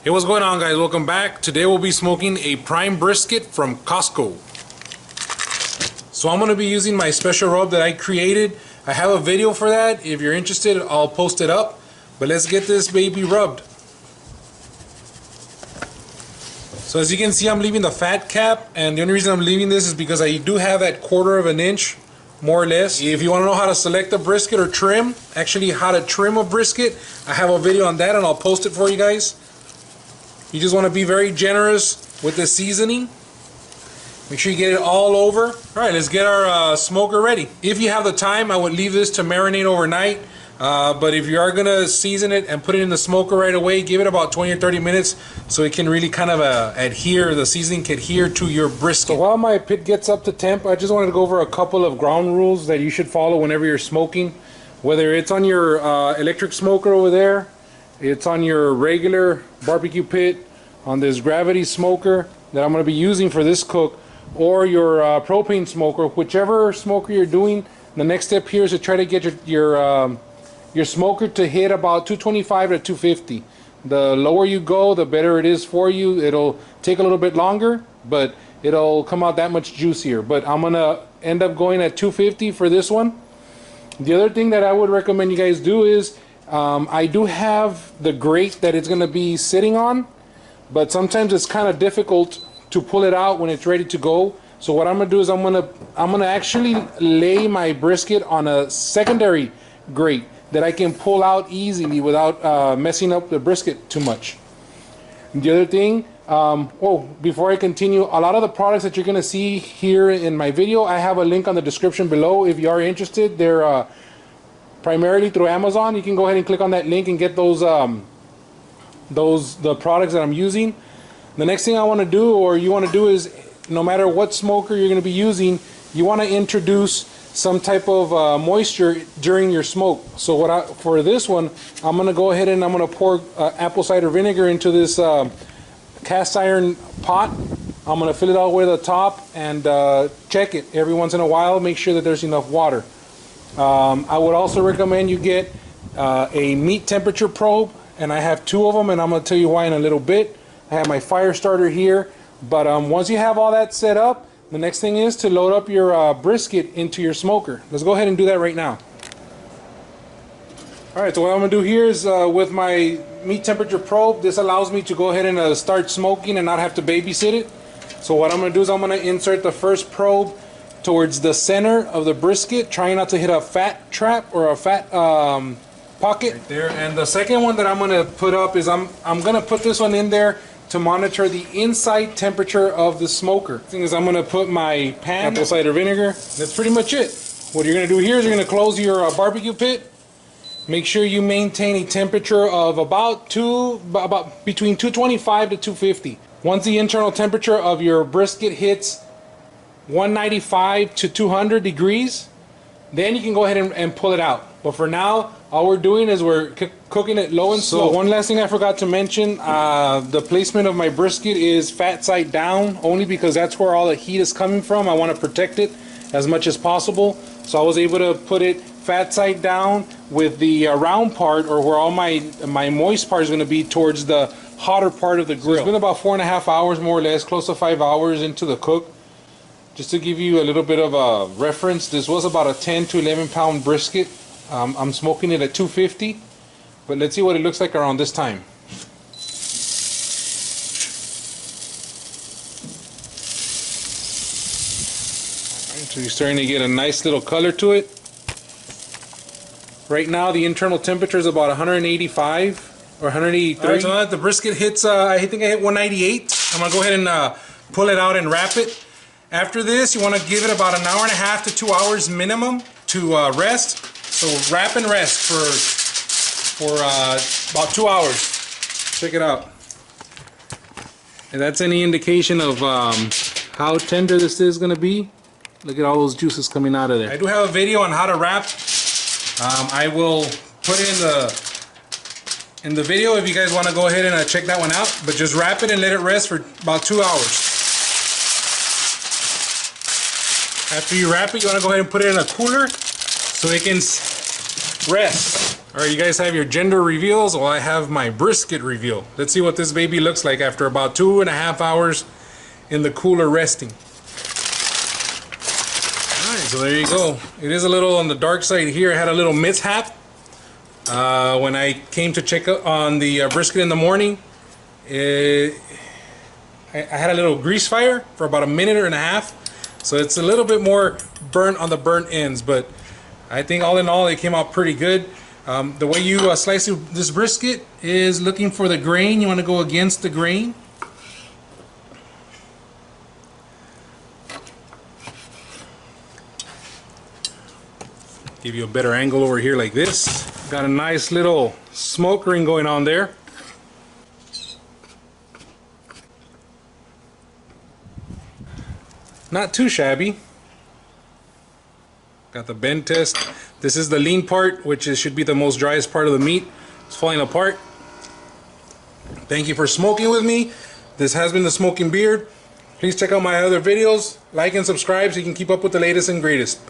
Hey, what's going on, guys? Welcome back. Today we'll be smoking a prime brisket from Costco. So I'm going to be using my special rub that I created. I have a video for that. If you're interested, I'll post it up. But let's get this baby rubbed. So as you can see, I'm leaving the fat cap, and the only reason I'm leaving this is because I do have that 1/4 of an inch, more or less. If you want to know how to select a brisket or trim, actually how to trim a brisket, I have a video on that and I'll post it for you guys. You just want to be very generous with the seasoning. Make sure you get it all over. Alright, let's get our smoker ready. If you have the time, I would leave this to marinate overnight. But if you are going to season it and put it in the smoker right away, give it about 20 or 30 minutes so it can really kind of adhere, the seasoning can adhere to your brisket. So while my pit gets up to temp, I just wanted to go over a couple of ground rules that you should follow whenever you're smoking. Whether it's on your electric smoker over there, it's on your regular barbecue pit, on this gravity smoker that I'm going to be using for this cook, or your propane smoker, whichever smoker you're doing. The next step here is to try to get your smoker to hit about 225 to 250. The lower you go, the better it is for you. It'll take a little bit longer, but it'll come out that much juicier. But I'm gonna end up going at 250 for this one. The other thing that I would recommend you guys do is I do have the grate that it's gonna be sitting on, but sometimes it's kind of difficult to pull it out when it's ready to go. So what I'm gonna do is I'm gonna actually lay my brisket on a secondary grate that I can pull out easily without messing up the brisket too much. The other thing, before I continue, a lot of the products that you're gonna see here in my video, I have a link on the description below. If you are interested, they're primarily through Amazon. You can go ahead and click on that link and get the products that I'm using. The next thing I want to do, or you want to do, is no matter what smoker you're going to be using, you want to introduce some type of moisture during your smoke. So for this one, I'm going to go ahead and I'm going to pour apple cider vinegar into this cast iron pot. I'm going to fill it all the way to the top and check it every once in a while. Make sure that there's enough water. I would also recommend you get a meat temperature probe, and I have 2 of them, and I'm going to tell you why in a little bit. I have my fire starter here, but once you have all that set up, the next thing is to load up your brisket into your smoker. Let's go ahead and do that right now. Alright, so what I'm going to do here is with my meat temperature probe, this allows me to go ahead and start smoking and not have to babysit it. So what I'm going to do is I'm going to insert the first probe towards the center of the brisket, trying not to hit a fat trap or a fat pocket right there. And the second one that I'm going to put up is I'm going to put this one in there to monitor the inside temperature of the smoker. The thing is, I'm going to put my pan, apple cider vinegar. That's pretty much it. What you're going to do here is you're going to close your barbecue pit. Make sure you maintain a temperature of about between 225 to 250. Once the internal temperature of your brisket hits 195 to 200 degrees, then you can go ahead and pull it out. But for now, all we're doing is we're cooking it low and slow. So one last thing I forgot to mention, the placement of my brisket is fat side down, only because that's where all the heat is coming from. I want to protect it as much as possible. So I was able to put it fat side down with the round part, or where all my moist part is going to be, towards the hotter part of the grill. So it's been about 4.5 hours, more or less, close to 5 hours into the cook. Just to give you a little bit of a reference, this was about a 10 to 11 pound brisket. I'm smoking it at 250, but let's see what it looks like around this time. Alright, so you're starting to get a nice little color to it. Right now the internal temperature is about 185 or 183. Right, so now that the brisket hits, I think I hit 198. I'm going to go ahead and pull it out and wrap it. After this, you want to give it about 1.5 hours to 2 hours minimum to rest. So wrap and rest for about 2 hours. Check it out. And that's any indication of how tender this is going to be. Look at all those juices coming out of there. I do have a video on how to wrap. I will put it in the video if you guys want to go ahead and check that one out. But just wrap it and let it rest for about 2 hours. After you wrap it, you want to go ahead and put it in a cooler so it can rest. Alright, you guys have your gender reveals. Well, I have my brisket reveal. Let's see what this baby looks like after about 2.5 hours in the cooler resting. Alright, so there you go. It is a little on the dark side here. I had a little mishap when I came to check on the brisket in the morning. I had a little grease fire for about 1.5 minutes, so it's a little bit more burnt on the burnt ends, but I think all in all it came out pretty good. The way you slice this brisket is looking for the grain. You want to go against the grain. Give you a better angle over here like this. Got a nice little smoke ring going on there. Not too shabby. Got the bend test. This is the lean part, which should be the most driest part of the meat. It's falling apart. Thank you for smoking with me. This has been the Smoking Beard. Please check out my other videos. Like and subscribe so you can keep up with the latest and greatest.